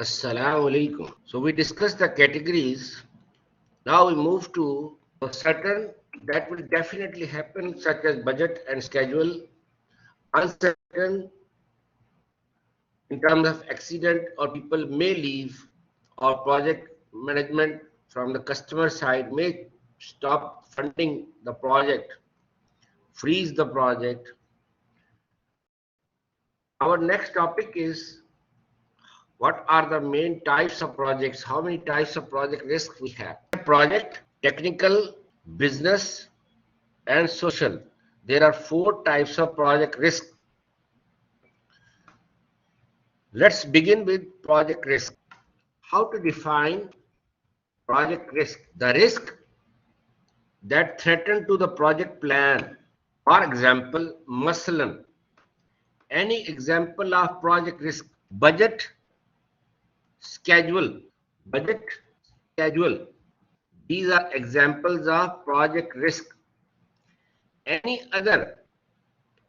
Assalamu alaikum. So we discussed the categories. Now we move to certain that will definitely happen, such as budget and schedule, uncertain in terms of accident or people may leave, or project management from the customer side may stop funding the project, freeze the project. Our next topic is what are the main types of projects, how many types of project risk we have. Project, technical, business, and social. There are 4 types of project risk. Let's begin with project risk. How to define project risk? The risk that threaten to the project plan. For example, masalan, any example of project risk? Budget, schedule. Budget, schedule. These are examples of project risk. Any other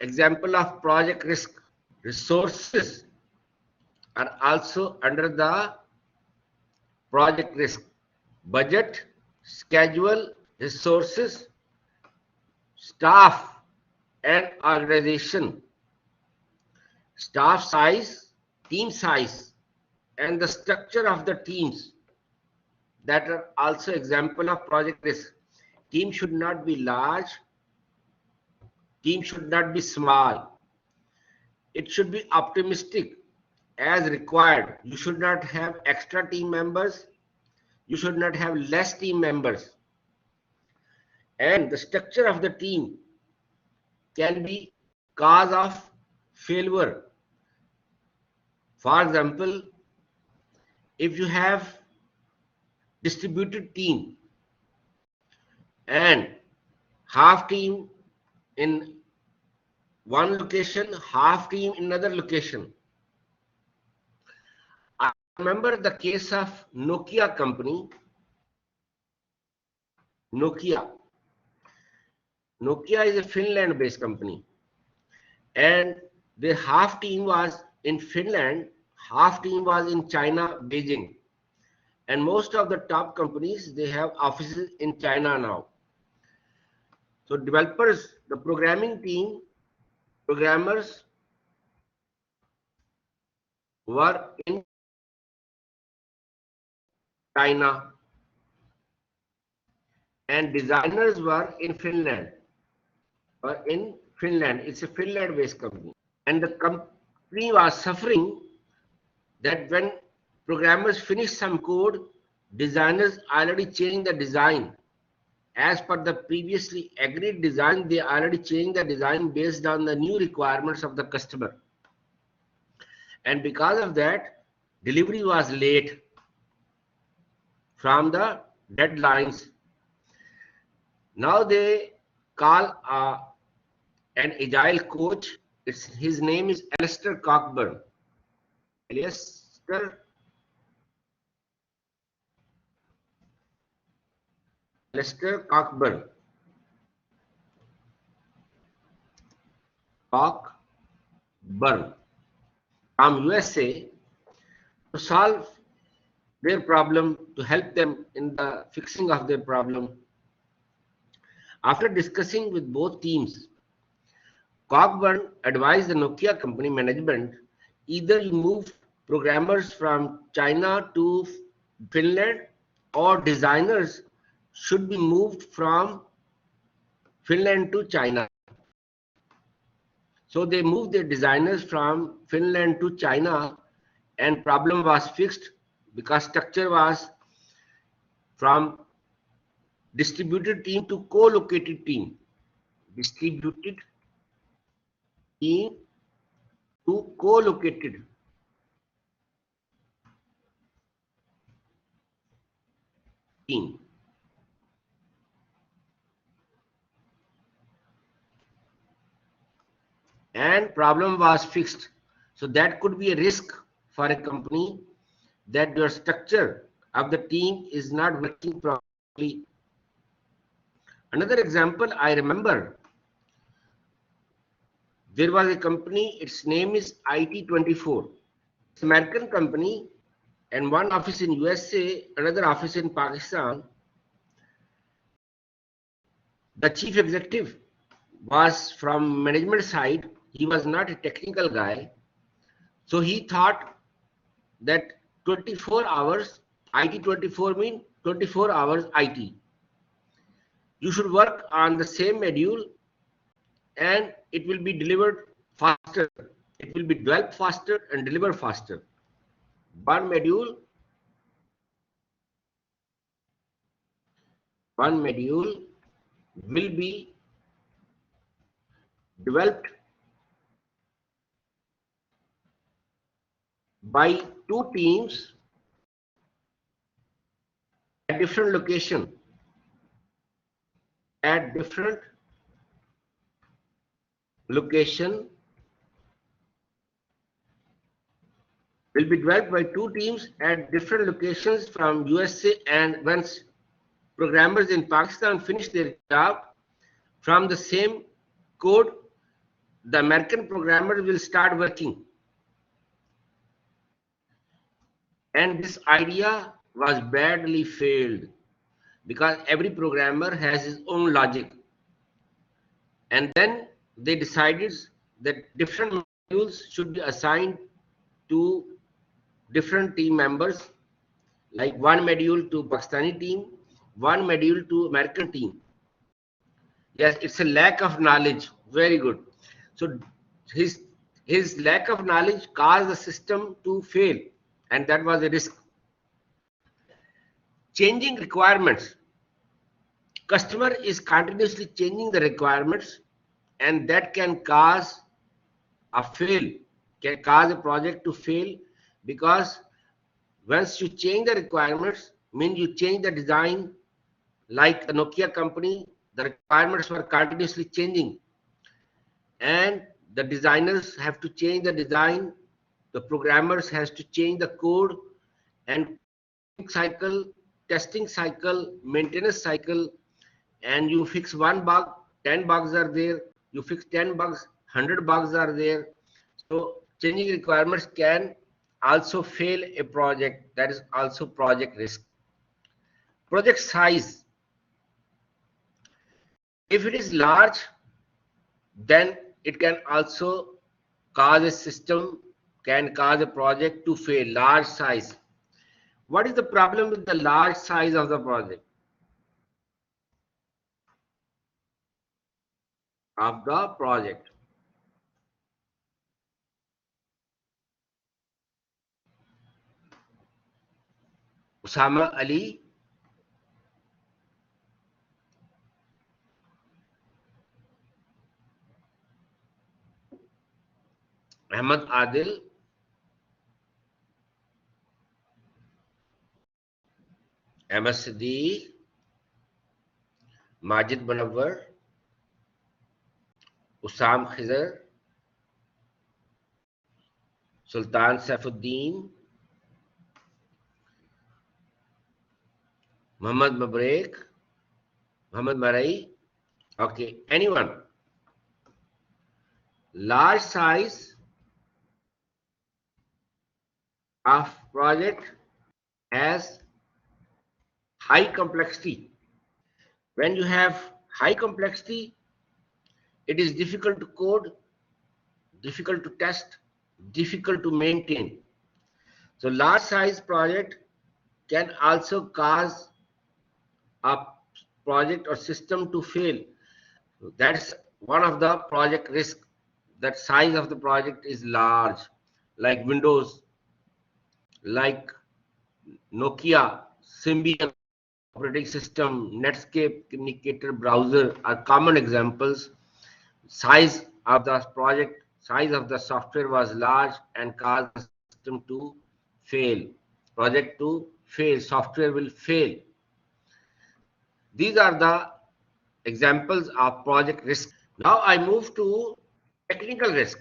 example of project risk? Resources are also under the project risk. Budget, schedule, resources, staff and organization, staff size, team size, and the structure of the teams that are also example of project risk. Team should not be large, team should not be small. It should be optimistic as required. You should not have extra team members. You should not have less team members. And the structure of the team can be cause of failure. For example, if you have distributed team and half team in one location, half team in another location. I remember the case of Nokia company. Nokia is a Finland-based company, and their half team was in Finland, half team was in China, Beijing, and most of the top companies they have offices in China now. So developers, the programming team, programmers were in China, and designers were in Finland. It's a Finland-based company, and the company was suffering that when programmers finish some code, designers already changed the design. As per the previously agreed design, they already changed the design based on the new requirements of the customer. And because of that, delivery was late from the deadlines. Now they call an agile coach. His name is Alistair Cockburn. Alistair Cockburn. From USA to solve their problem, to help them in the fixing of their problem. After discussing with both teams, Cockburn advised the Nokia company management, either you move programmers from China to Finland or designers should be moved from Finland to China. So they moved their designers from Finland to China, and problem was fixed because structure was from distributed team to co-located team. Distributed team to co-located team. And problem was fixed. So that could be a risk for a company, that your structure of the team is not working properly. Another example I remember, there was a company, its name is IT24. It's an American company, and one office in USA, another office in Pakistan. The chief executive was from management side. He was not a technical guy. So he thought that 24 hours, IT 24 mean 24 hours IT. You should work on the same module and it will be delivered faster. It will be developed faster and delivered faster. One module will be developed by two teams at different location, will be developed by two teams at different locations from USA, and once programmers in Pakistan finish their job from the same code, the American programmers will start working. And this idea was badly failed because every programmer has his own logic. And then they decided that different modules should be assigned to different team members, like one module to Pakistani team, one module to American team. Yes, it's a lack of knowledge. Very good. So his lack of knowledge caused the system to fail, and that was a risk. Changing requirements. Customer is continuously changing the requirements, and that can cause a fail, can cause a project to fail, because once you change the requirements, means you change the design. Like a Nokia company, the requirements were continuously changing, and the designers have to change the design, the programmers has to change the code, and cycle, testing cycle, maintenance cycle, and you fix one bug, 10 bugs are there, you fix 10 bugs, 100 bugs are there. So changing requirements can also fail a project. That is also project risk. Project size. If it is large, then it can also cause a system, can cause a project to fail. Large size. What is the problem with the large size of the project? Usama Ali, Ahmad Adil, Ahmad Siddiq, Majid Munawwar, Usam Khizr, Sultan Saifuddin, Muhammad Mabrek, Muhammad Marai. Okay, anyone. Large size of project has high complexity. When you have high complexity, it is difficult to code, difficult to test, difficult to maintain. So large size project can also cause a project or system to fail. That's one of the project risk. That size of the project is large, like Windows, like Nokia, Symbian operating system, Netscape communicator browser are common examples. Size of the project, size of the software was large and caused the system to fail. Project to fail, software will fail. These are the examples of project risk. Now I move to technical risk.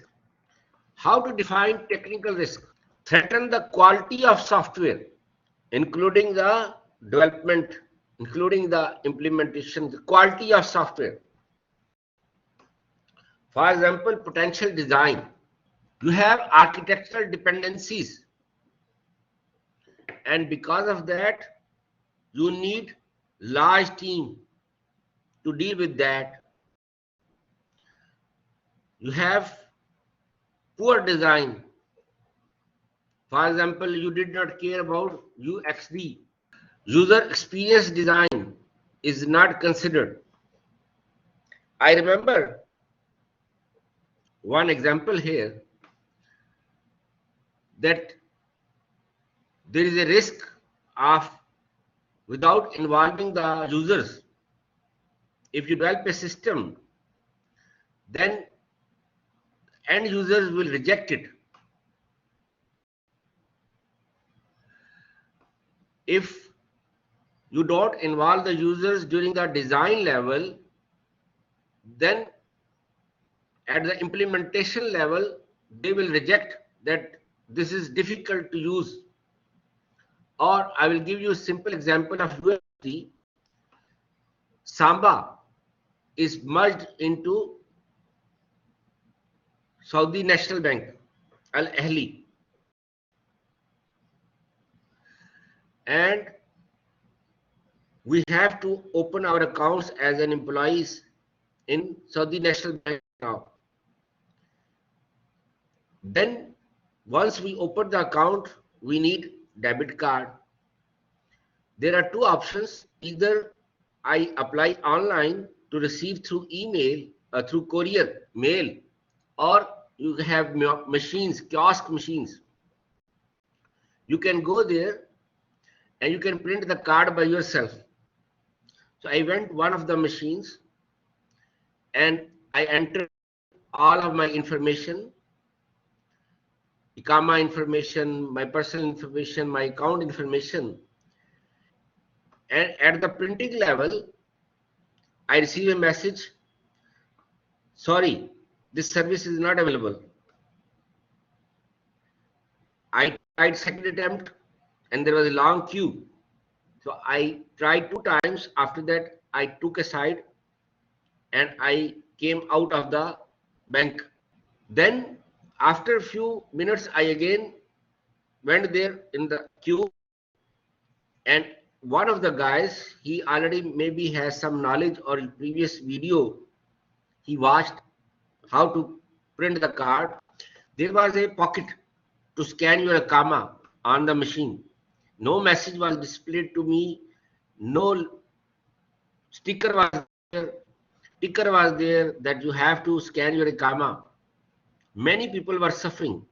How to define technical risk? Threaten the quality of software, including the development, including the implementation, the quality of software. For example, potential design. You have architectural dependencies And because of that, you need large team to deal with that. You have poor design. For example, you did not care about UXD. User experience design is not considered. I remember one example here that there is a risk of, without involving the users, if you develop a system, then end users will reject it. If you don't involve the users during the design level, then at the implementation level, they will reject that this is difficult to use. Or I will give you a simple example of USD. Samba is merged into Saudi National Bank, Al Ahli. And we have to open our accounts as an employees in Saudi National Bank now. Then once we open the account, we need debit card. There are two options. Either I apply online to receive through email, through courier, mail, or you have machines, kiosk machines. You can go there and you can print the card by yourself. So I went one of the machines and I entered all of my information, Ikama information, my personal information, my account information. And at the printing level, I receive a message, sorry, this service is not available. I tried second attempt and there was a long queue. So I tried 2 times. After that, I took a side and I came out of the bank. Then after a few minutes, I again went there in the queue, and one of the guys, he already maybe has some knowledge or previous video he watched how to print the card. There was a pocket to scan your Ikama on the machine. No message was displayed to me. No sticker was there. Sticker was there that you have to scan your Ikama. Many people were suffering.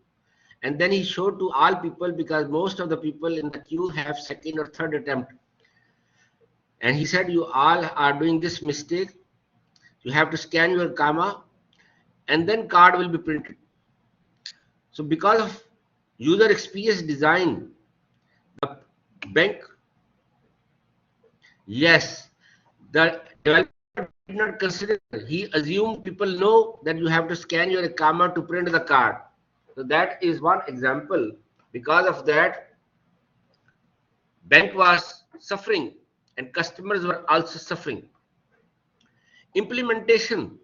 And then he showed to all people, because most of the people in the queue have second or third attempt. And he said, you all are doing this mistake. You have to scan your Ikama and then card will be printed. So because of user experience design, the bank, yes, the developer did not consider. He assumed people know that you have to scan your Ikama to print the card. So that is one example. Because of that, bank was suffering and customers were also suffering. Implementation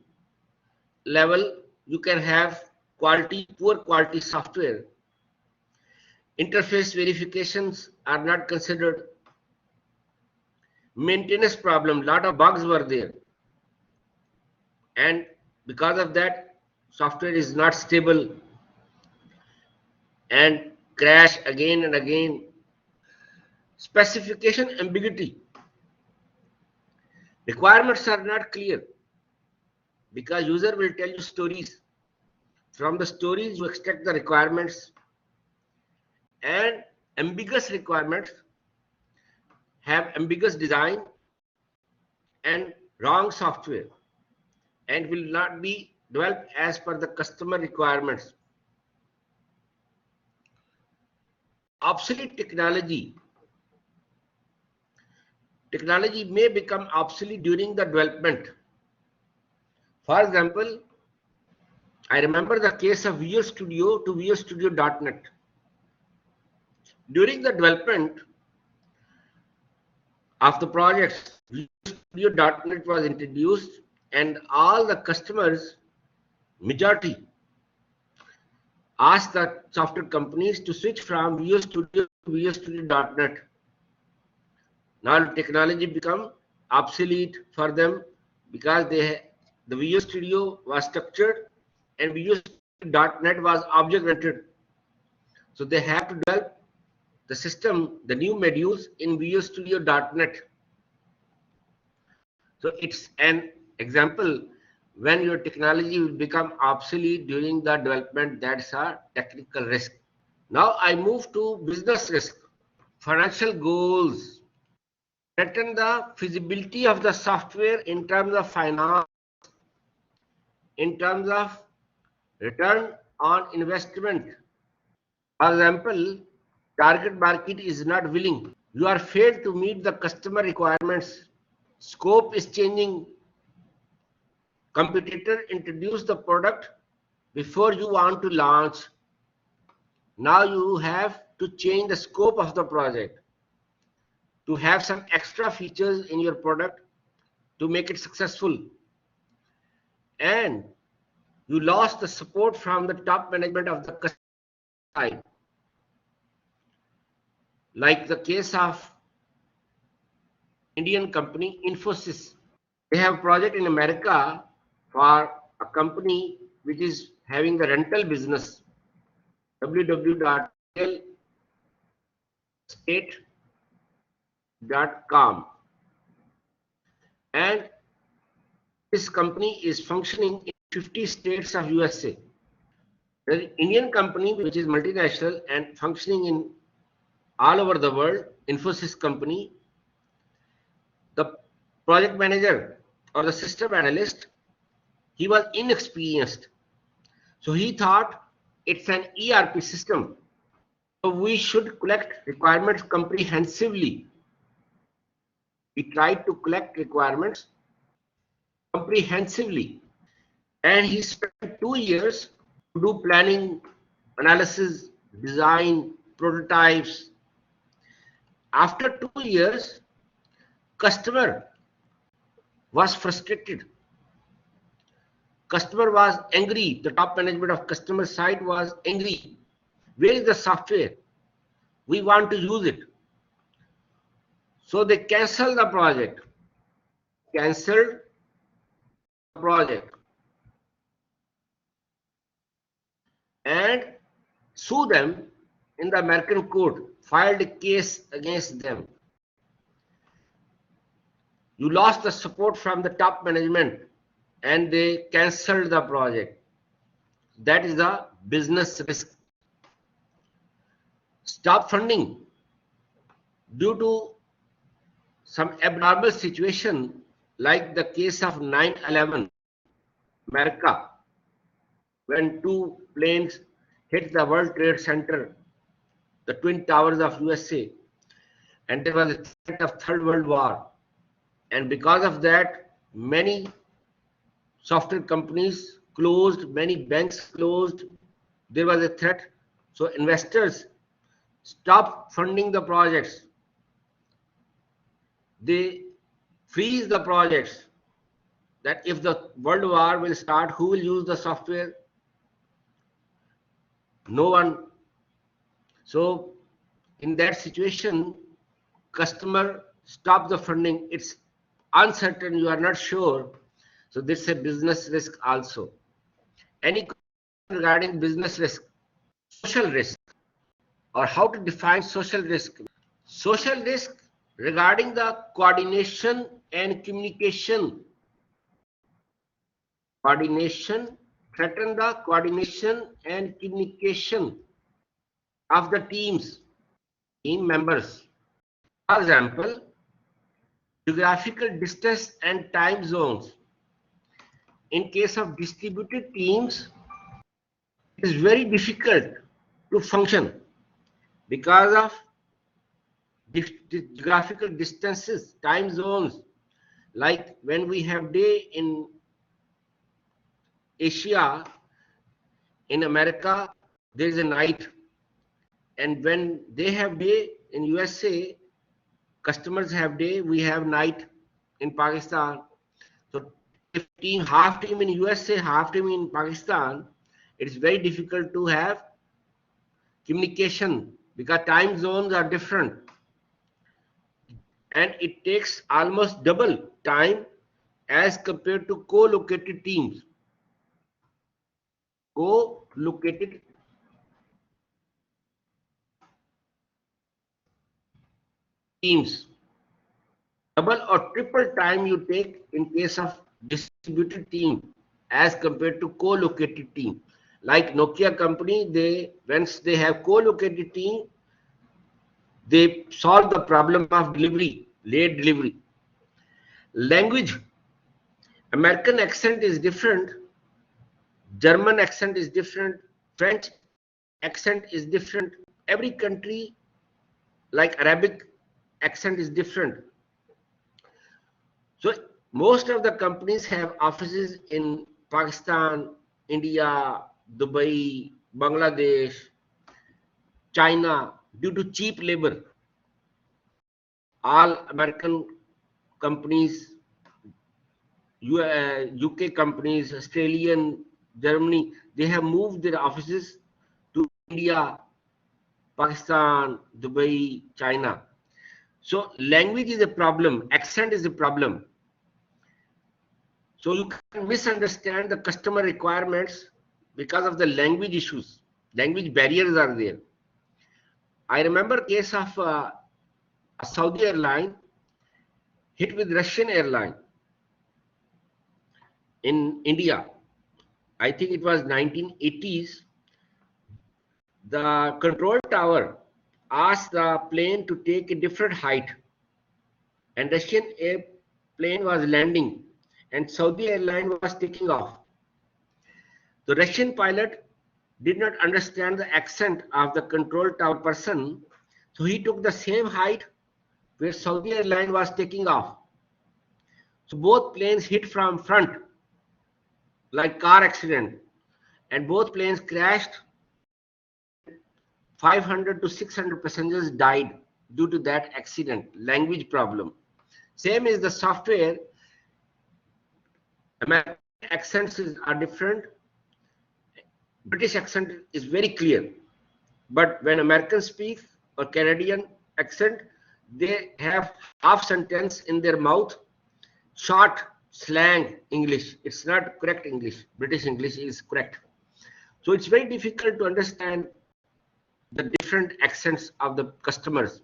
level, you can have poor quality software. Interface verifications are not considered. Maintenance problem, lot of bugs were there. And because of that, software is not stable and crash again and again. Specification ambiguity. Requirements are not clear because user will tell you stories. From the stories, you extract the requirements, and ambiguous requirements have ambiguous design and wrong software and will not be developed as per the customer requirements. Obsolete technology. Technology may become obsolete during the development. For example, I remember the case of Visual Studio to Visual Studio.NET. During the development of the projects, Visual Studio.NET was introduced, and all the customers, majority, asked the software companies to switch from Visual Studio to Visual Studio.NET. Now technology become obsolete for them because the Visual Studio was structured and Visual Studio.NET was object-oriented. So they have to develop the system, the new modules in Visual Studio.NET. So it's an example when your technology will become obsolete during the development. That's a technical risk. Now I move to business risk. Financial goals. Threaten the feasibility of the software in terms of finance, in terms of return on investment. For example, target market is not willing. You are failed to meet the customer requirements. Scope is changing. Competitor introduce the product before you want to launch. Now you have to change the scope of the project to have some extra features in your product to make it successful. And you lost the support from the top management of the customer side. Like the case of Indian company Infosys. They have a project in America for a company which is having the rental business. www.realestate.com, and this company is functioning in 50 states of USA. The Indian company which is multinational and functioning in all over the world, Infosys company, the project manager or the system analyst, he was inexperienced. So he thought it's an ERP system. So we should collect requirements comprehensively. We tried to collect requirements comprehensively. And he spent 2 years to do planning, analysis, design, prototypes. After 2 years, customer was frustrated. Customer was angry. The top management of customer side was angry. Where is the software? We want to use it. So they canceled the project. Cancelled the project. And sue them in the American court. Filed a case against them. You lost the support from the top management and they cancelled the project. That is the business risk. Stop funding due to some abnormal situation like the case of 9/11 America, when 2 planes hit the World Trade Center, the Twin Towers of USA, and there was a threat of Third World War. And because of that, many software companies closed, many banks closed. There was a threat. So investors stopped funding the projects. They freeze the projects. That if the world war will start, who will use the software? No one. So in that situation, customer stop the funding. It's uncertain, you are not sure. So this is a business risk also. Any question regarding business risk? Social risk, or how to define social risk? Social risk regarding the coordination and communication. Coordination, threaten the coordination and communication of the team members. For example, geographical distance and time zones. In case of distributed teams, it is very difficult to function because of geographical distances, time zones. Like when we have day in Asia, in America, there is a night. And when they have day in USA, customers have day, we have night in Pakistan. So if half team in USA, half team in Pakistan, it is very difficult to have communication because time zones are different, and it takes almost double time as compared to co-located teams. Co-located teams, double or triple time you take in case of distributed team as compared to co-located team. Like Nokia company, once they have co-located team, they solve the problem of delivery, late delivery. Language, American accent is different, German accent is different, French accent is different. Every country, like Arabic accent is different. So most of the companies have offices in Pakistan, India, Dubai, Bangladesh, China. Due to cheap labor, all American companies, UK companies, Australian, Germany, they have moved their offices to India, Pakistan, Dubai, China. So language is a problem, accent is a problem. So you can misunderstand the customer requirements because of the language issues. Language barriers are there. I remember case of a Saudi airline hit with Russian airline in India. I think it was 1980s. The control tower asked the plane to take a different height, and Russian airplane was landing, and Saudi airline was taking off. The Russian pilot did not understand the accent of the control tower person, so he took the same height where Saudi airline was taking off. So both planes hit from front like car accident, and both planes crashed. 500 to 600 passengers died due to that accident. Language problem. Same is the software. American accents are different. British accent is very clear, but when Americans speak or Canadian accent, they have half sentence in their mouth, short slang English. It's not correct English. British English is correct. So it's very difficult to understand the different accents of the customers.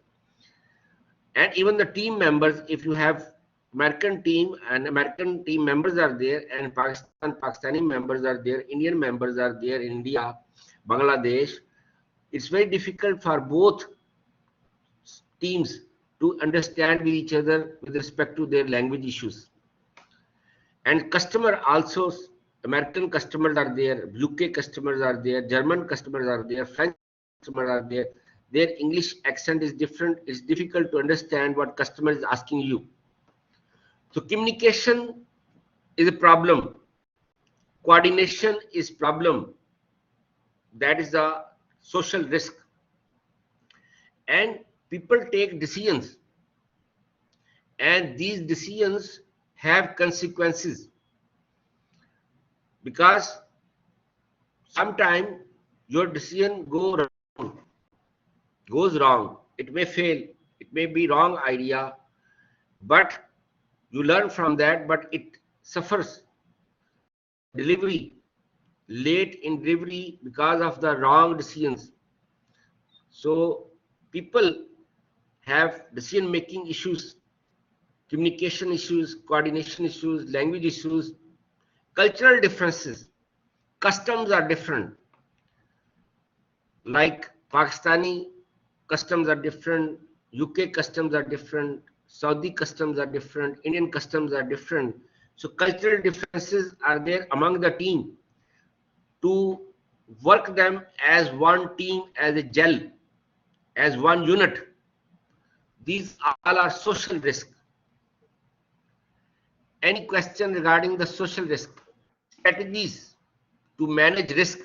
And even the team members, if you have American team and American team members are there, and Pakistani members are there, Indian members are there, India, Bangladesh, it's very difficult for both teams to understand with each other with respect to their language issues. And customer also, American customers are there, UK customers are there, German customers are there, French customers are there. Their English accent is different. It's difficult to understand what customer is asking you. So communication is a problem. Coordination is problem. That is a social risk. And people take decisions, and these decisions have consequences, because sometimes your decision goes wrong. It may fail. It may be wrong idea, but you learn from that, but it suffers delivery, late in delivery because of the wrong decisions. So people have decision making issues, communication issues, coordination issues, language issues, cultural differences. Customs are different. Like Pakistani customs are different, UK customs are different, Saudi customs are different, Indian customs are different. So cultural differences are there among the team. To work them as one team, as a gel, as one unit. These all are social risk. Any question regarding the social risk? Strategies to manage risk.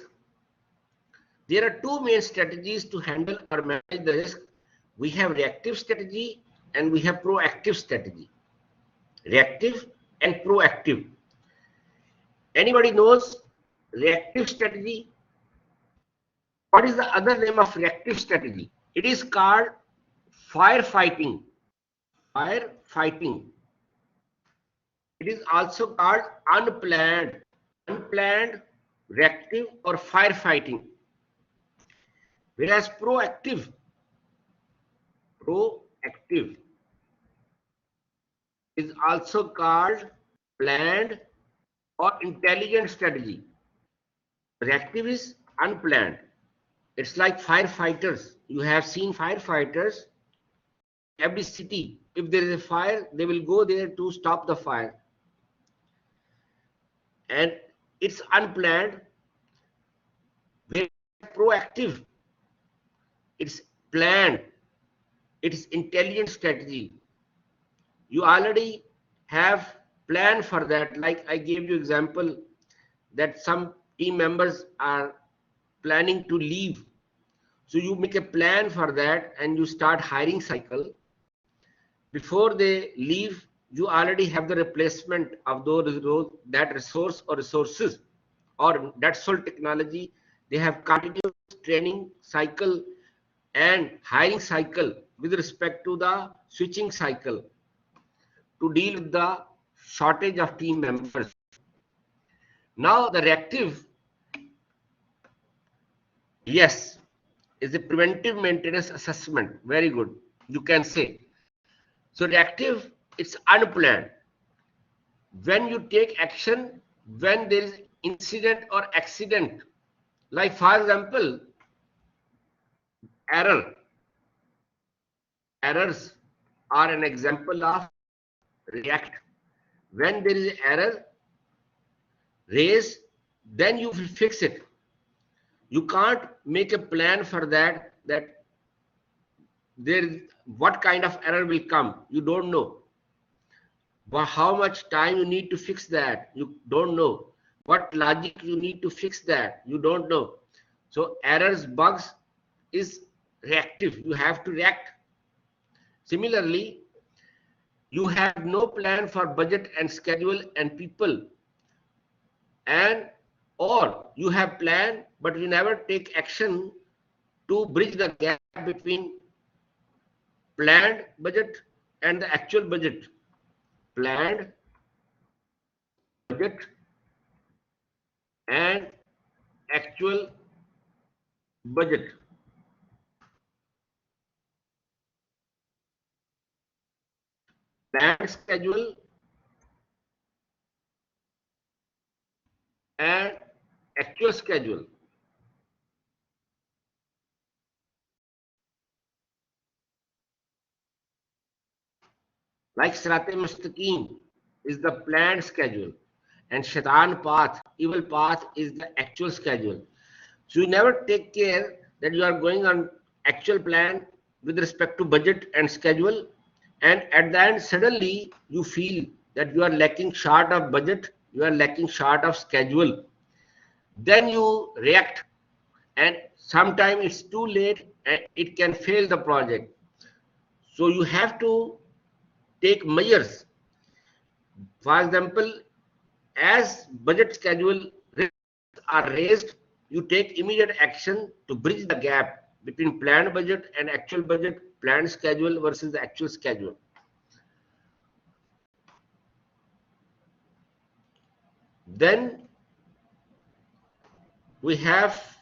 There are two main strategies to handle or manage the risk. We have reactive strategy and we have proactive strategy. Reactive and proactive. Anybody knows reactive strategy? What is the other name of reactive strategy? It is called firefighting. Firefighting. It is also called unplanned, reactive or firefighting. Whereas proactive is also called planned or intelligent strategy. Reactive is unplanned. It's like firefighters. You have seen firefighters. Every city, if there is a fire, they will go there to stop the fire. And it's unplanned. Whereas proactive, it's planned. It's intelligent strategy. You already have plan for that. Like I gave you example that some team members are planning to leave. So you make a plan for that and you start hiring cycle. Before they leave, you already have the replacement of that resource or resources or that sole technology. They have continuous training cycle and hiring cycle with respect to the switching cycle to deal with the shortage of team members. Now the reactive, yes, is a preventive maintenance assessment. Very good. You can say. So reactive, it's unplanned. When you take action, when there is incident or accident, like for example, error. Errors are an example of react. When there is an error, raise, then you will fix it. You can't make a plan for that, that there is what kind of error will come. You don't know. But how much time you need to fix that? You don't know. What logic you need to fix that? You don't know. So errors, bugs is reactive. You have to react. Similarly, you have no plan for budget and schedule and people, and or you have plan but you never take action to bridge the gap between planned budget and the actual budget. Planned budget and actual budget. Planned schedule and actual schedule. Like Sirat-e Mustaqim is the planned schedule, and Shaitan path, evil path, is the actual schedule. So you never take care that you are going on actual plan with respect to budget and schedule, and at the end suddenly you feel that you are lacking short of budget, you are lacking short of schedule. Then you react, and sometimes it's too late and it can fail the project. So you have to take measures. For example, as budget schedule are raised, you take immediate action to bridge the gap between planned budget and actual budget, planned schedule versus the actual schedule. Then we have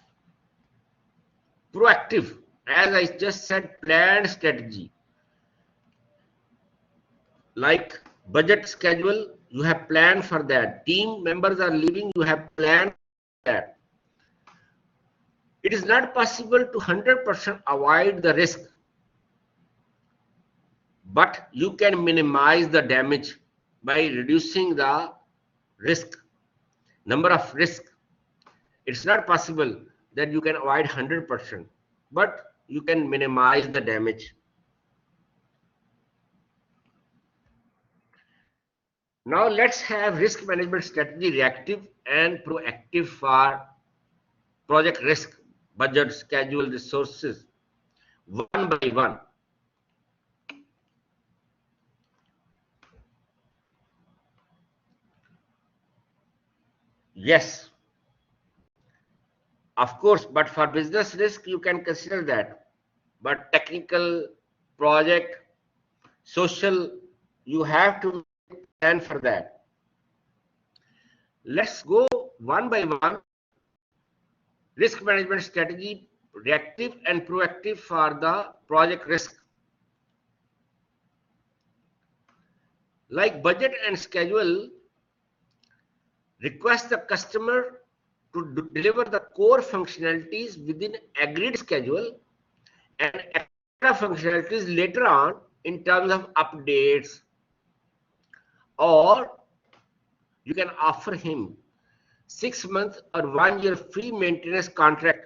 proactive, as I just said, planned strategy. Like budget schedule, you have planned for that. Team members are leaving, you have planned for that. It is not possible to 100% avoid the risk, but you can minimize the damage by reducing the risk, number of risk. It's not possible that you can avoid 100%, but you can minimize the damage. Now let's have risk management strategy, reactive and proactive for project risk, budget, schedule, resources, one by one. Yes, of course, but for business risk, you can consider that. but technical, project, social, you have to plan for that. Let's go one by one. Risk management strategy, reactive and proactive for the project risk. Like budget and schedule, request the customer to deliver the core functionalities within agreed schedule and extra functionalities later on in terms of updates, or you can offer him 6 months or 1 year free maintenance contract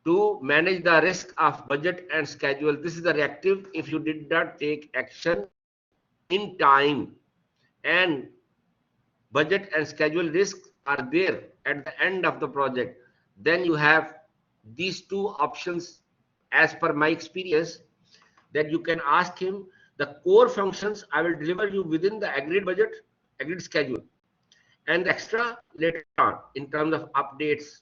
to manage the risk of budget and schedule. This is the reactive if you did not take action in time and budget and schedule risks are there at the end of the project. Then you have these two options as per my experience, that you can ask him the core functions I will deliver you within the agreed budget, agreed schedule, and the extra later on in terms of updates.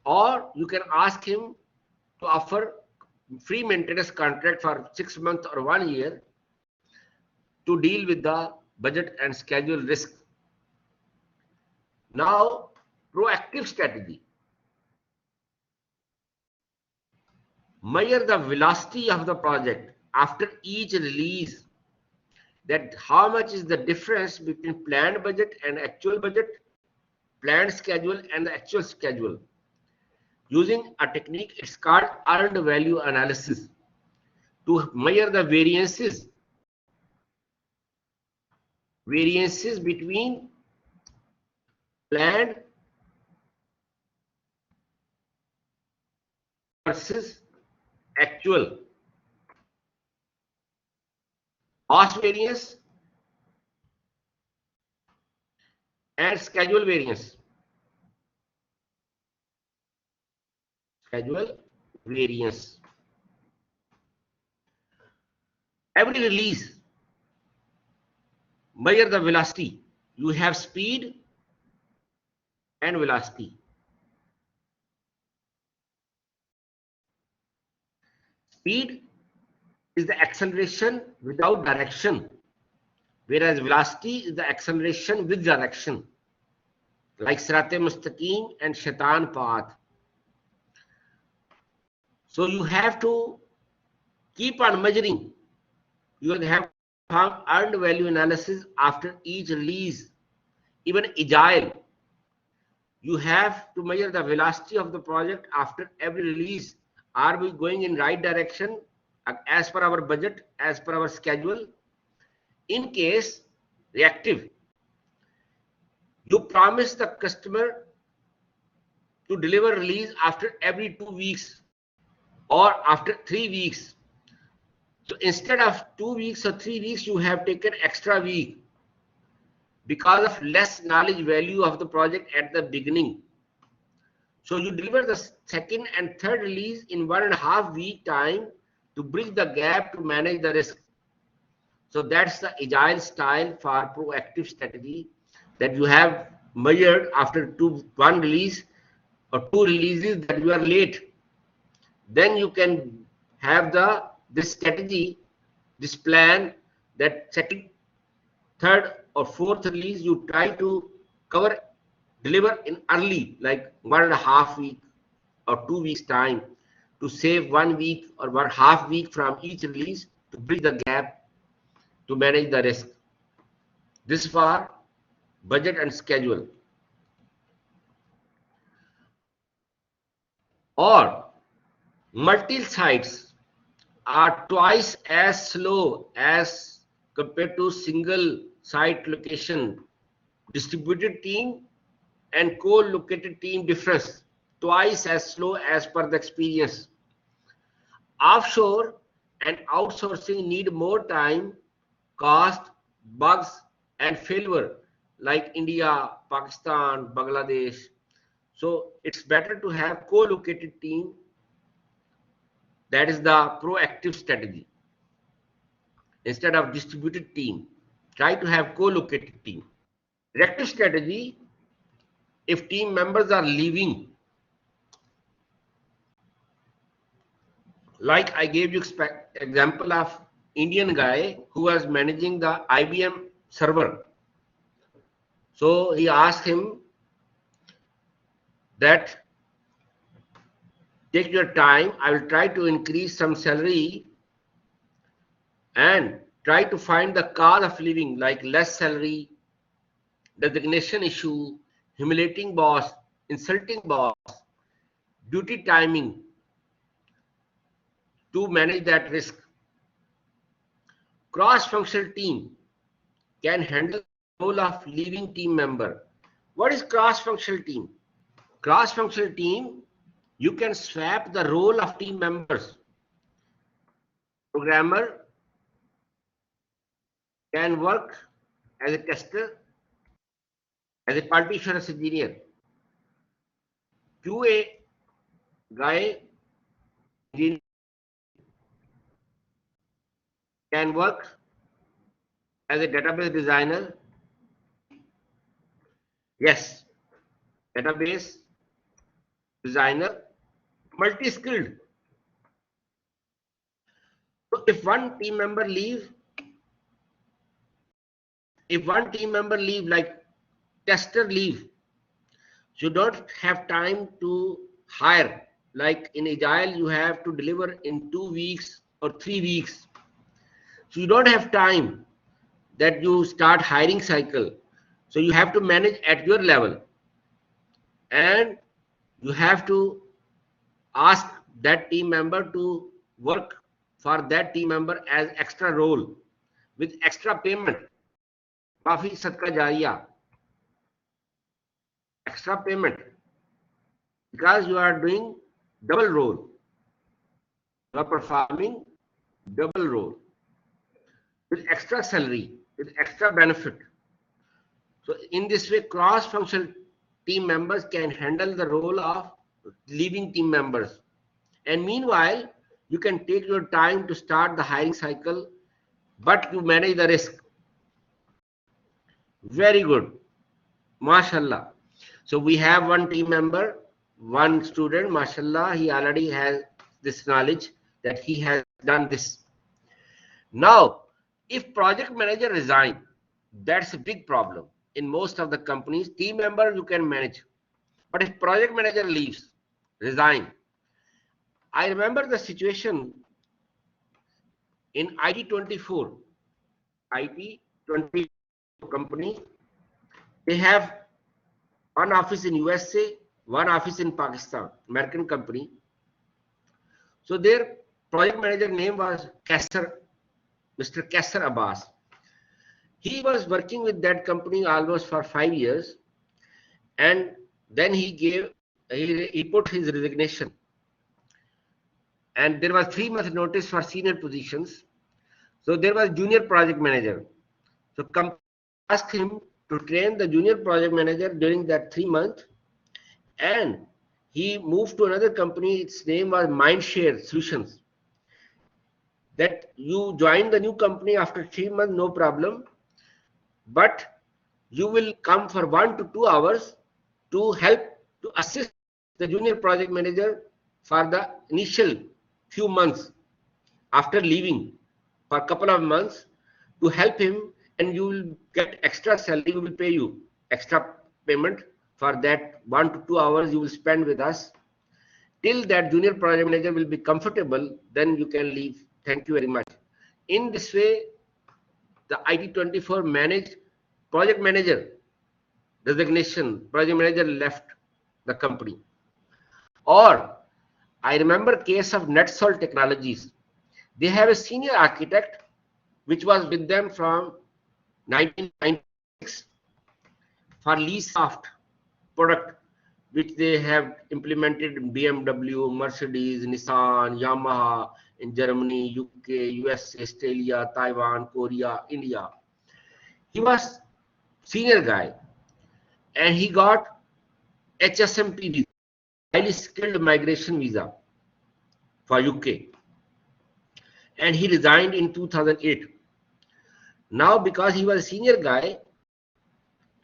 Or you can ask him to offer free maintenance contract for 6 months or 1 year to deal with the budget and schedule risk. Now, proactive strategy. Measure the velocity of the project after each release, that how much is the difference between planned budget and actual budget, planned schedule and the actual schedule. Using a technique, it's called earned value analysis, to measure the variances between planned versus actual, cost variance and schedule variance. Schedule variance. Every release, measure the velocity. You have speed and velocity. Speed is the acceleration without direction, whereas velocity is the acceleration with direction, like Sirat-e Mustaqim and Shaitan path. So you have to keep on measuring. You will have earned value analysis after each release. Even agile, you have to measure the velocity of the project after every release. Are we going in right direction as per our budget, as per our schedule? In case reactive, you promise the customer to deliver release after every 2 weeks or after 3 weeks. So instead of 2 weeks or 3 weeks, you have taken extra week because of less knowledge value of the project at the beginning. So you deliver the second and third release in 1.5 week time to bridge the gap to manage the risk. So that's the agile style for proactive strategy, that you have measured after one release or 2 releases that you are late. Then you can have this strategy, this plan, that second, third or fourth release you try to deliver in early, like 1.5 week or 2 weeks time, to save 1 week or 1.5 week from each release to bridge the gap to manage the risk. This is for budget and schedule. Or multi-sites are twice as slow as compared to single site location. Distributed team and co-located team difference, twice as slow as per the experience. Offshore and outsourcing need more time, cost, bugs and failure, like India, Pakistan, Bangladesh. So it's better to have co-located team. That is the proactive strategy. Instead of distributed team, try to have co-located team. Reactive strategy, if team members are leaving, Like I gave you example of Indian guy who was managing the IBM server. So he asked him that take your time, I will try to increase some salary and try to find the cause of living like less salary, designation issue, humiliating boss, insulting boss, duty timing to manage that risk. Cross-functional team can handle the role of leaving team member. What is cross-functional team? Cross-functional team, you can swap the role of team members. Programmer can work as a tester, as a quality assurance engineer. QA guy can work as a database designer. Yes, database designer, multi-skilled. So if one team member leave like tester leave, you don't have time to hire. Like in Agile, you have to deliver in 2 weeks or 3 weeks. So you don't have time that you start hiring cycle. So you have to manage at your level. And you have to ask that team member to work for that team member as extra role with extra payment. Kafi sadka jariya. Extra payment. Because you are doing double role. You are performing double role with extra salary, with extra benefit. So in this way, cross-functional team members can handle the role of leaving team members. And meanwhile, you can take your time to start the hiring cycle, but you manage the risk. Very good. MashaAllah. So we have one team member, one student, MashaAllah, he already has this knowledge that he has done this. Now, if project manager resign, that's a big problem. In most of the companies, team member you can manage. But if project manager leaves, resign. I remember the situation in IT24 company. They have one office in USA, one office in Pakistan, American company. So their project manager name was Mr. Kasser Abbas. He was working with that company almost for 5 years, and then he put his resignation. And there was 3-month notice for senior positions. So there was junior project manager. So company asked him to train the junior project manager during that 3 months, and he moved to another company. Its name was Mindshare Solutions. That you join the new company after 3 months, no problem, but you will come for 1 to 2 hours to help to assist the junior project manager for the initial few months after leaving, for a couple of months, to help him, and you will get extra salary. We will pay you extra payment for that 1 to 2 hours you will spend with us. Till that junior project manager will be comfortable, then you can leave. Thank you very much. In this way, the IT24 managed project manager resignation. Project manager left the company. Or I remember case of NetSol Technologies. They have a senior architect which was with them from 1996 for LeeSoft product, which they have implemented in BMW, Mercedes, Nissan, Yamaha in Germany, UK, US, Australia, Taiwan, Korea, India. He was senior guy, and he got HSMP visa, highly skilled migration visa for UK, and he resigned in 2008. Now, because he was a senior guy,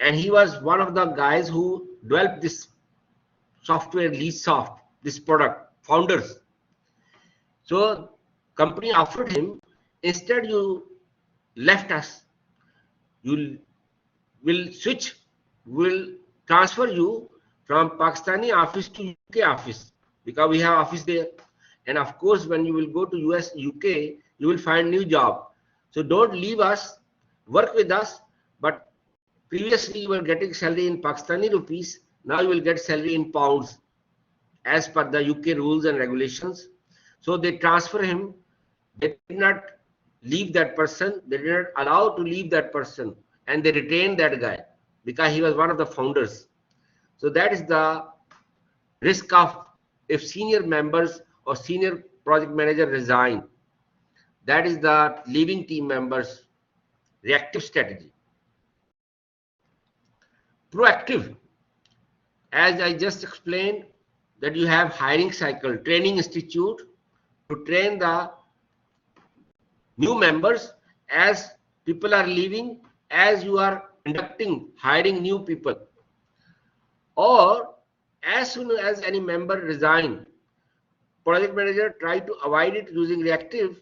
and he was one of the guys who developed this software, LeeSoft, this product, founders. So company offered him, instead you left us, you will switch, will transfer you from Pakistani office to UK office, because we have office there. And of course, when you will go to US, UK, you will find new job. So don't leave us, work with us. But previously you were getting salary in Pakistani rupees, now you will get salary in pounds as per the UK rules and regulations. So they transfer him. They did not leave that person. They did not allow to leave that person, and they retained that guy because he was one of the founders. So that is the risk of, if senior members or senior project manager resign. That is the leaving team members reactive strategy. Proactive, as I just explained, that you have hiring cycle, training institute to train the new members as people are leaving, as you are conducting hiring new people. Or as soon as any member resign, project manager try to avoid it using reactive,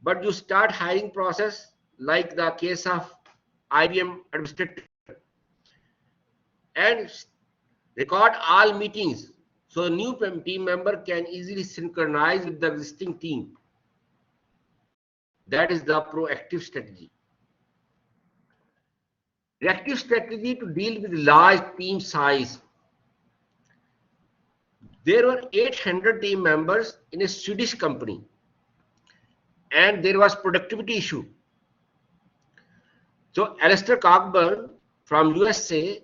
but you start hiring process like the case of IBM administrator, and record all meetings, so new team member can easily synchronize with the existing team. That is the proactive strategy. Reactive strategy to deal with large team size. There were 800 team members in a Swedish company, and there was productivity issue. So Alistair Cockburn from USA,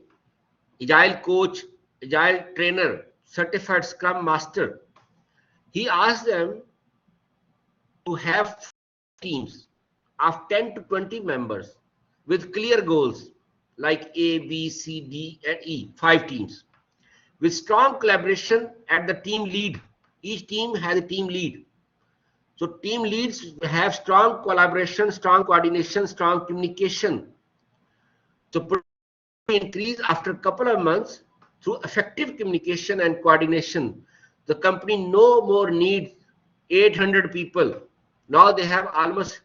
Agile coach, Agile trainer, certified Scrum Master, he asked them to have teams of 10 to 20 members with clear goals like A, B, C, D, and E, 5 teams, with strong collaboration at the team lead. Each team has a team lead. So team leads have strong collaboration, strong coordination, strong communication. So increase after a couple of months through effective communication and coordination. The company no more needs 800 people. Now they have almost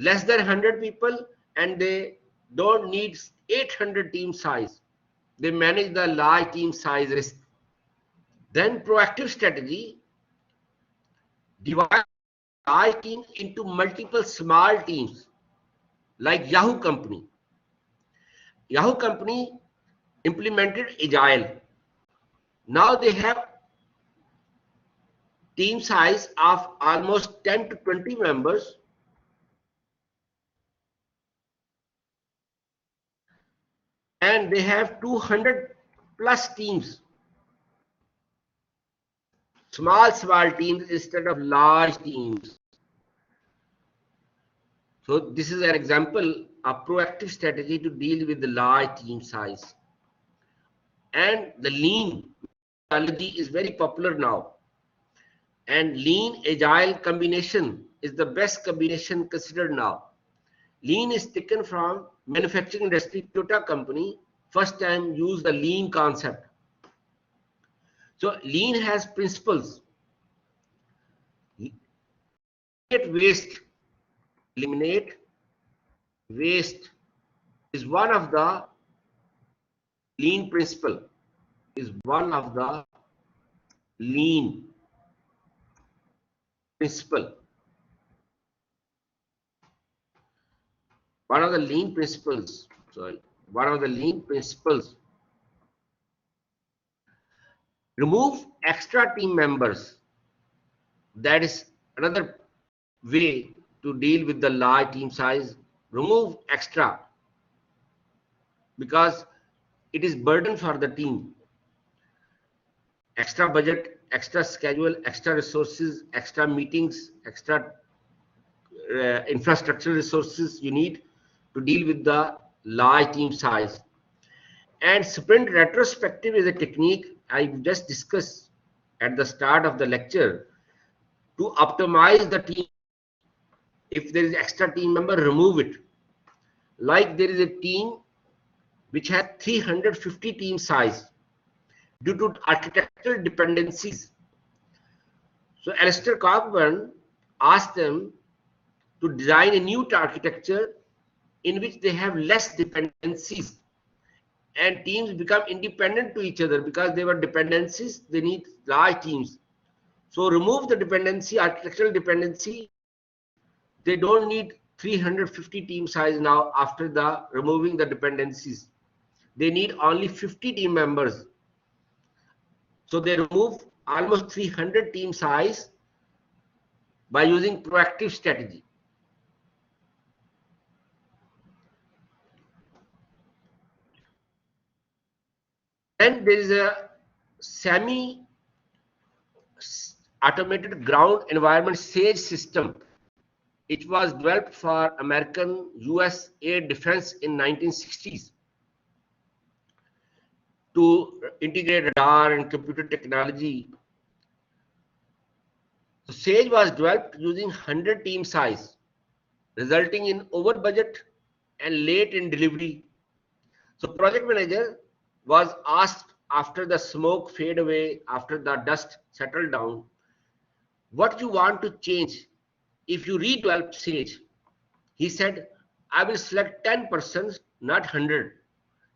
less than 100 people, and they don't need 800 team size. They manage the large team size risk. Then proactive strategy, divide large teams into multiple small teams, like Yahoo company. Yahoo company implemented Agile. Now they have team size of almost 10 to 20 members, and they have 200 plus teams, small teams instead of large teams. So this is an example of proactive strategy to deal with the large team size. And the lean methodology is very popular now, and lean agile combination is the best combination considered now. Lean is taken from manufacturing industry. Toyota company first time used the lean concept. So lean has principles. Eliminate waste is one of the lean principle, is one of the lean principle. One of the lean principles, one of the lean principles. Remove extra team members. That is another way to deal with the large team size. Remove extra, because it is burden for the team. Extra budget, extra schedule, extra resources, extra meetings, extra infrastructure resources you need to deal with the large team size. And sprint retrospective is a technique I just discussed at the start of the lecture to optimize the team. If there is extra team member, remove it. Like there is a team which has 350 team size due to architectural dependencies. So Alistair Cockburn asked them to design a new architecture in which they have less dependencies and teams become independent to each other. Because they were dependencies, they need large teams. So remove the dependency, architectural dependency. They don't need 350 team size now after the removing the dependencies. They need only 50 team members. So they remove almost 300 team size by using proactive strategy. Then there is a semi-automated ground environment SAGE system. It was developed for American US air defense in 1960s to integrate radar and computer technology. So SAGE was developed using 100 team size, resulting in over budget and late in delivery. So project manager was asked after the smoke fade away, after the dust settled down, what you want to change if you redevelop SAGE. He said, I will select 10 persons, not 100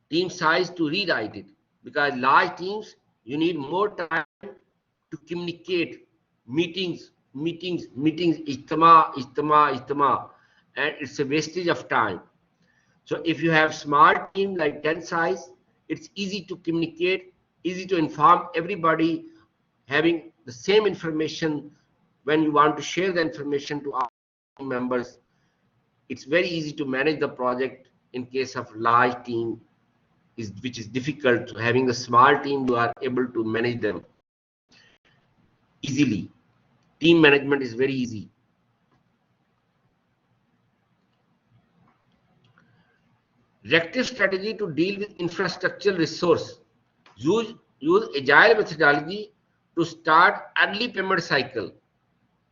team size to rewrite it, because large teams, you need more time to communicate, meetings, ijtama, and it's a wastage of time. So if you have small team like 10 size, it's easy to communicate, easy to inform everybody, having the same information. When you want to share the information to our team members, it's very easy to manage the project. In case of large team, which is difficult, having a small team, you are able to manage them easily. Team management is very easy. Reactive strategy to deal with infrastructural resource. Use agile methodology to start early payment cycle.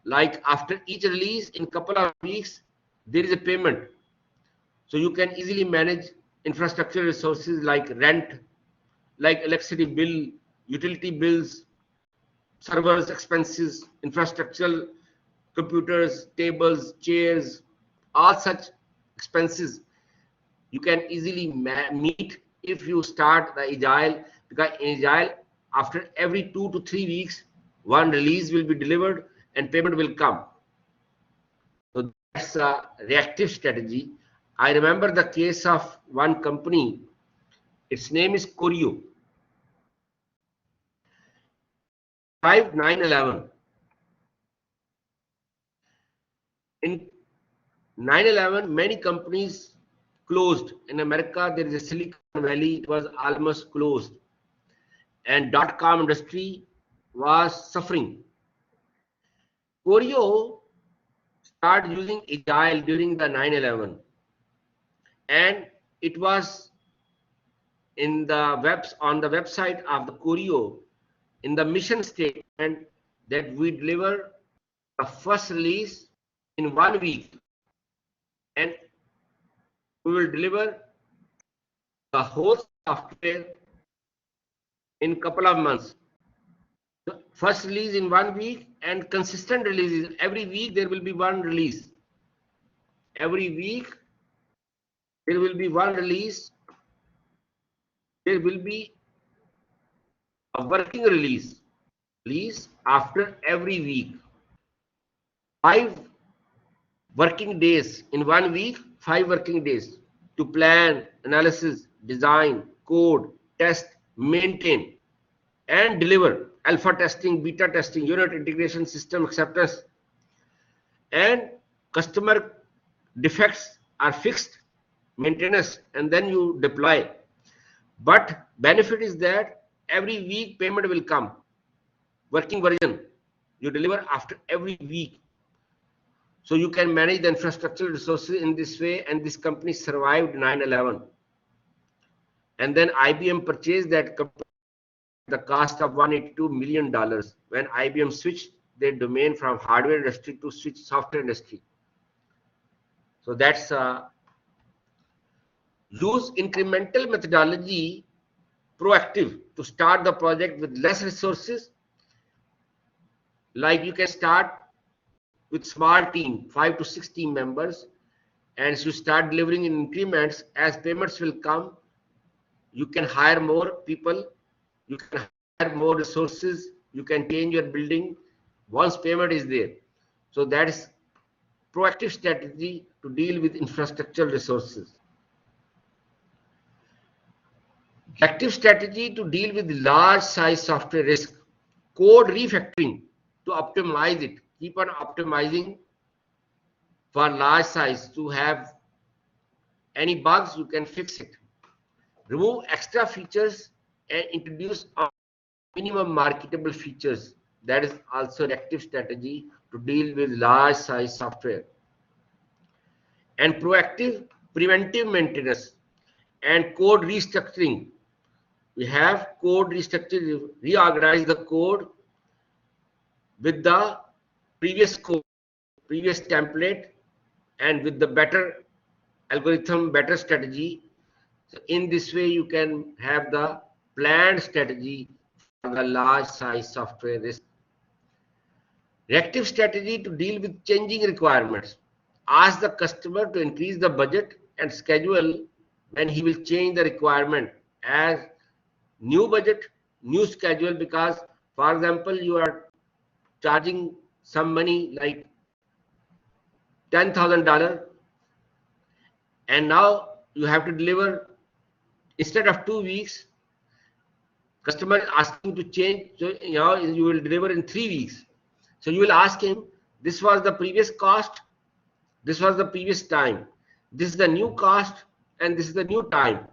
Like after each release, in couple of weeks, there is a payment. So you can easily manage infrastructure resources like rent, like electricity bill, utility bills, servers expenses, infrastructural, computers, tables, chairs, all such expenses you can easily meet if you start the agile. Because in agile, after every 2 to 3 weeks, one release will be delivered and payment will come. So that's a reactive strategy. I remember the case of one company. Its name is Choreo. 9/11. In 9/11, many companies closed. In America, there is a Silicon Valley, it was almost closed. And dot-com industry was suffering. Choreo started using agile during the 9/11, and it was in the on the website of the Choreo, in the mission statement, that we deliver the first release in 1 week, and we will deliver the whole software in couple of months. So first release in 1 week and consistent releases. Every week there will be one release. Every week there will be one release. There will be a working release. Release after every week. 5 working days in 1 week, 5 working days to plan, analysis, design, code, test, maintain, and deliver. Alpha testing, beta testing, unit integration, system acceptance, and customer defects are fixed, maintenance, and then you deploy. But benefit is that every week payment will come. Working version you deliver after every week. So you can manage the infrastructural resources in this way, and this company survived 9/11. And then IBM purchased that company at the cost of $182 million when IBM switched their domain from hardware industry to switch software industry. So that's use incremental methodology, proactive, to start the project with less resources Like you can start with small team, 5 to 6 team members, and you start delivering in increments. As payments will come, you can hire more people, you can hire more resources, you can change your building once payment is there. So that is proactive strategy to deal with infrastructural resources. Active strategy to deal with large size software risk, code refactoring to optimize it, keep on optimizing for large size. To have any bugs, you can fix it. Remove extra features and introduce minimum marketable features. That is also an active strategy to deal with large size software. And proactive preventive maintenance and code restructuring. We have code restructuring, reorganize the code with the previous code, previous template, and with the better algorithm, better strategy. So in this way, you can have the planned strategy for the large size software risk. Reactive strategy to deal with changing requirements. Ask the customer to increase the budget and schedule when he will change the requirement as new budget, new schedule. Because, for example, you are charging some money like $10,000, and now you have to deliver instead of 2 weeks. Customer is asking to change, so you will deliver in 3 weeks. So you will ask him, this was the previous cost, this was the previous time, this is the new cost, and this is the new time.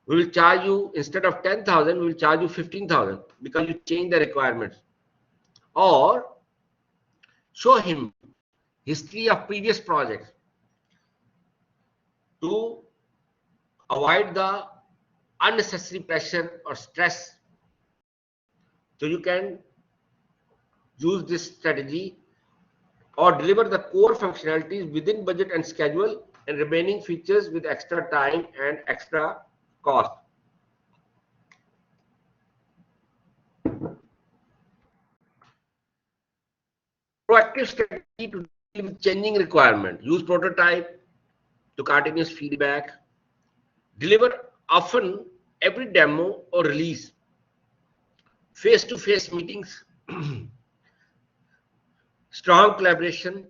We will charge you, instead of 10,000, we will charge you 15,000 because you change the requirements. Or show him history of previous projects to avoid the unnecessary pressure or stress. So you can use this strategy, or deliver the core functionalities within budget and schedule, and remaining features with extra time and extra cost. Proactive strategy to deal with changing requirement. Use prototype to continuous feedback. Deliver often every demo or release. Face-to-face meetings. Strong collaboration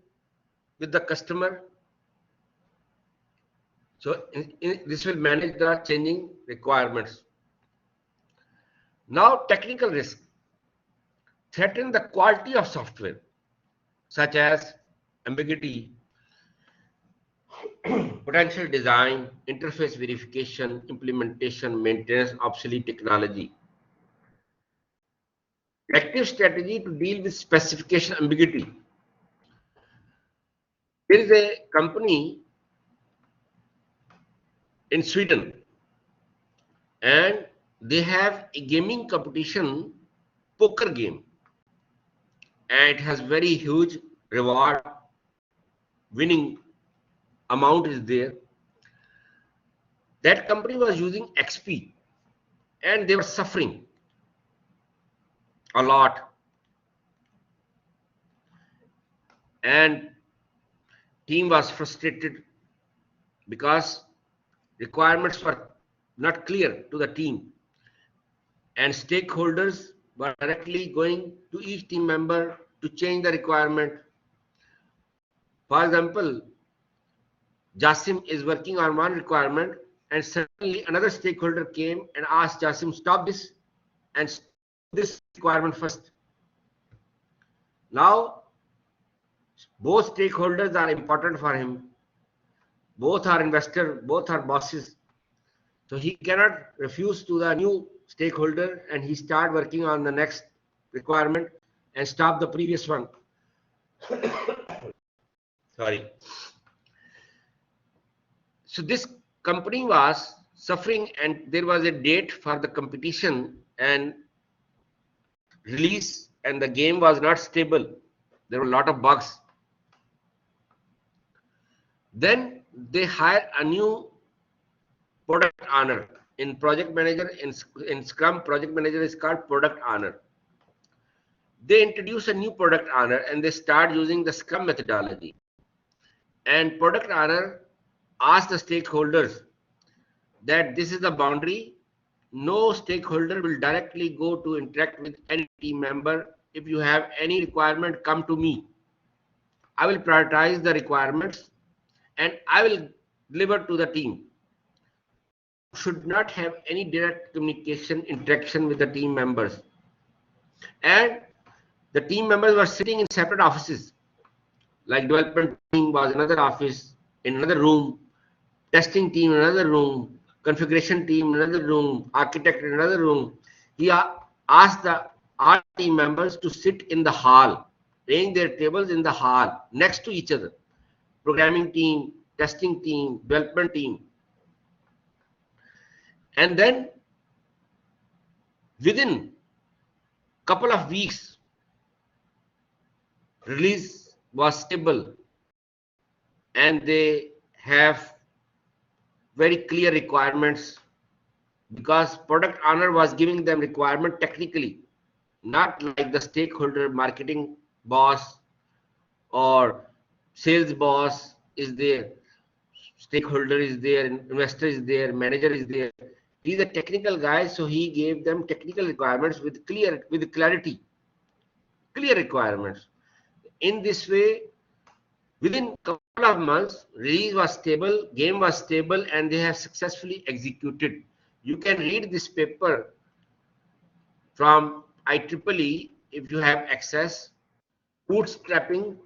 with the customer. So this will manage the changing requirements. Now, technical risk threaten the quality of software, such as ambiguity, potential design, interface verification, implementation, maintenance, obsolete technology. Active strategy to deal with specification ambiguity. There is a company in Sweden, and they have a gaming competition, poker game, and it has very huge reward, winning amount is there. That company was using XP, and they were suffering a lot, and team was frustrated because requirements were not clear to the team, and stakeholders were directly going to each team member to change the requirement. For example, Jasim is working on one requirement, and suddenly another stakeholder came and asked Jasim, stop this and this requirement first. Now, both stakeholders are important for him. Both are investors, both are bosses. So he cannot refuse to the new stakeholder, and he start working on the next requirement and stop the previous one. Sorry. So this company was suffering, and there was a date for the competition and release, and the game was not stable. There were a lot of bugs. Then they hired a new product owner. In project manager, in Scrum, project manager is called product owner. they introduce a new product owner and they start using the Scrum methodology. And product owner asks the stakeholders that this is the boundary. No stakeholder will directly go to interact with any team member. If you have any requirement, come to me. I will prioritize the requirements and I will deliver to the team. Should not have any direct communication interaction with the team members. And the team members were sitting in separate offices, like development team was another office in another room, testing team in another room, configuration team in another room, architect in another room. He asked the all team members to sit in the hall, arrange their tables in the hall next to each other. Programming team, testing team, development team. And then within couple of weeks, release was stable and they have very clear requirements because product owner was giving them requirement technically, not like the stakeholder marketing boss or sales boss is there, stakeholder is there, investor is there, manager is there. He's a technical guy, so he gave them technical requirements with clarity, clear requirements. In this way, within a couple of months, release was stable, game was stable, and they have successfully executed. You can read this paper from IEEE if you have access. Bootstrapping,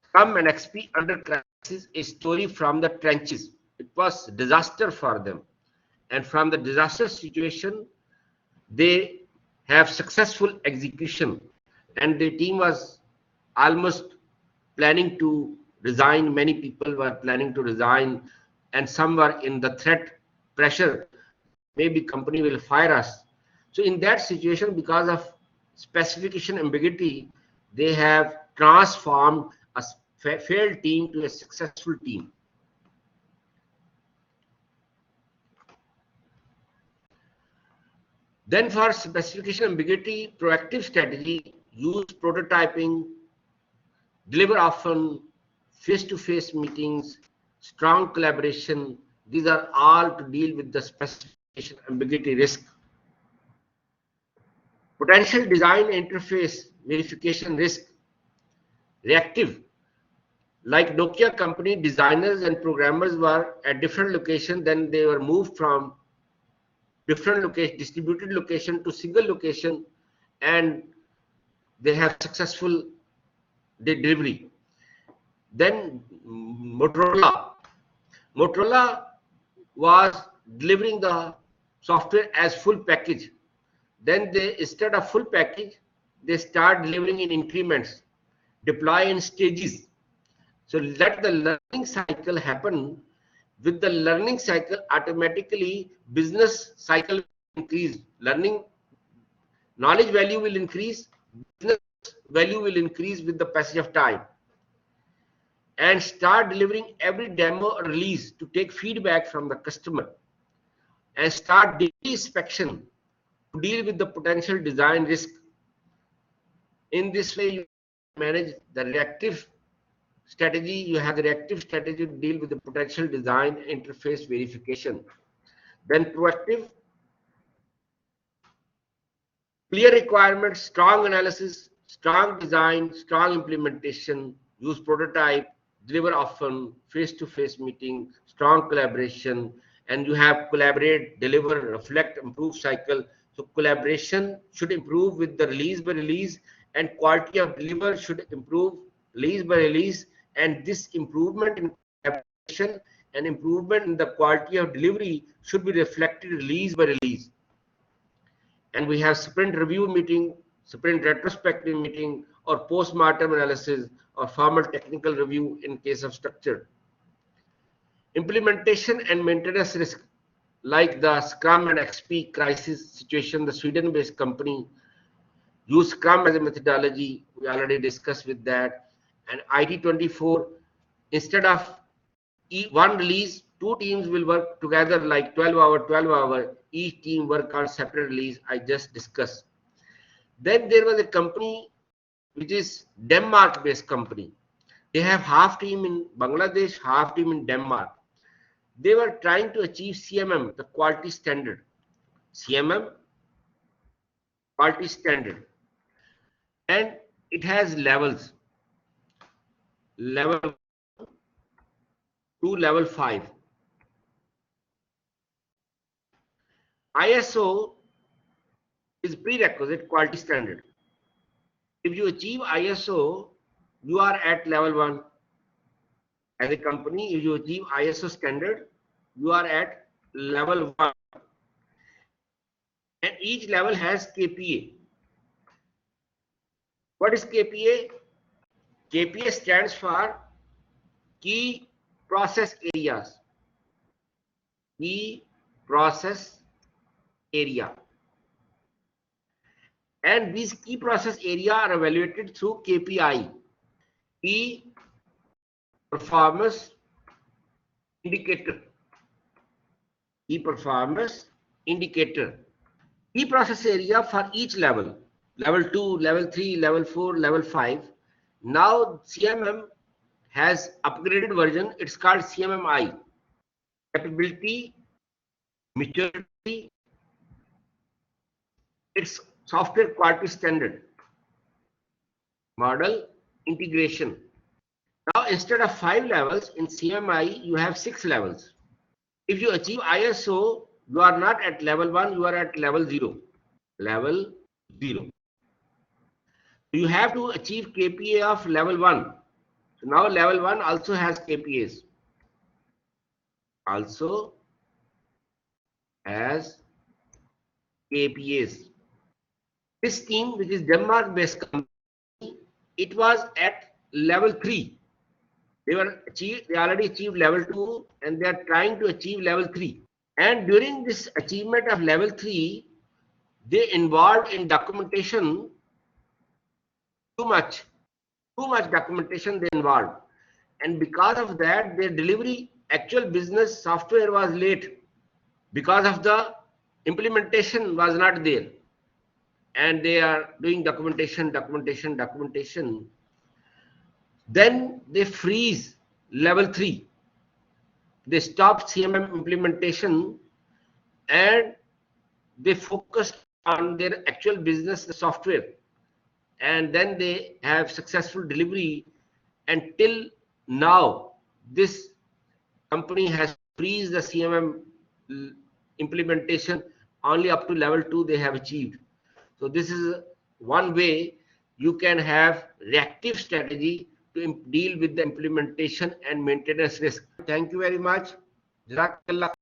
Scrum and XP under crisis, a story from the trenches. It was disaster for them. And from the disaster situation, they have successful execution. And the team was almost planning to resign. Many people were planning to resign, and some were in the threat pressure. Maybe company will fire us. So in that situation, because of specification ambiguity, they have transformed a failed team to a successful team. Then for specification ambiguity, proactive strategy, use prototyping, deliver often, face-to-face meetings, strong collaboration. These are all to deal with the specification ambiguity risk. Potential design interface verification risk. Reactive. Like Nokia company, designers and programmers were at different locations, then they were moved from different location, distributed location to single location, and they have successful delivery. Then Motorola was delivering the software as full package. Then they, instead of full package, they start delivering in increments, deploy in stages. So let the learning cycle happen. With the learning cycle, automatically business cycle will increase. Learning knowledge value will increase, business value will increase with the passage of time. And start delivering every demo or release to take feedback from the customer. And start daily inspection to deal with the potential design risk. In this way, you manage the reactive strategy. You have the reactive strategy to deal with the potential design interface verification. Then proactive, clear requirements, strong analysis, strong design, strong implementation, use prototype, deliver often, face-to-face meeting, strong collaboration, and you have collaborate, deliver, reflect, improve cycle. So collaboration should improve with the release by release, and quality of deliver should improve release by release, and this improvement in collaboration and improvement in the quality of delivery should be reflected release by release. And we have sprint review meeting, sprint retrospective meeting, or post-mortem analysis, or formal technical review in case of structure. Implementation and maintenance risk, like the Scrum and XP crisis situation, the Sweden-based company use Scrum as a methodology. We already discussed with that. And IT24, instead of one release, two teams will work together like 12 hour, each team work on separate release. I just discussed. Then there was a company which is Denmark based company. They have half team in Bangladesh, half team in Denmark. They were trying to achieve CMM, the quality standard. CMM, quality standard. And it has levels. Level 2, level 5. ISO is prerequisite quality standard. If you achieve ISO, you are at level 1. As a company, if you achieve ISO standard, you are at level 1. And each level has KPA. What is KPA? KPA stands for key process areas. Key process area. And these key process area are evaluated through KPI. Key performance indicator. Key performance indicator. Key process area for each level. Level 2, level 3, level 4, level 5. Now CMM has upgraded version. It's called CMMI. Capability, maturity, it's software quality standard. Model, integration. Now instead of 5 levels in CMMI, you have 6 levels. If you achieve ISO, you are not at level 1, you are at level 0. Level 0. You have to achieve KPA of level 1. So now level 1 also has KPAs. Also has KPAs. This team, which is Denmark based company, it was at level 3. They already achieved level 2 and they are trying to achieve level 3. And during this achievement of level 3, they involved in documentation too much documentation they involved. And because of that, their delivery, actual business software was late because of the implementation was not there. And they are doing documentation. Then they freeze level 3. They stop CMM implementation and they focus on their actual business, the software. And then they have successful delivery. Until now, this company has freezed the CMM implementation. Only up to level 2 they have achieved. So this is one way you can have reactive strategy to deal with the implementation and maintenance risk. Thank you very much. Jazakallah.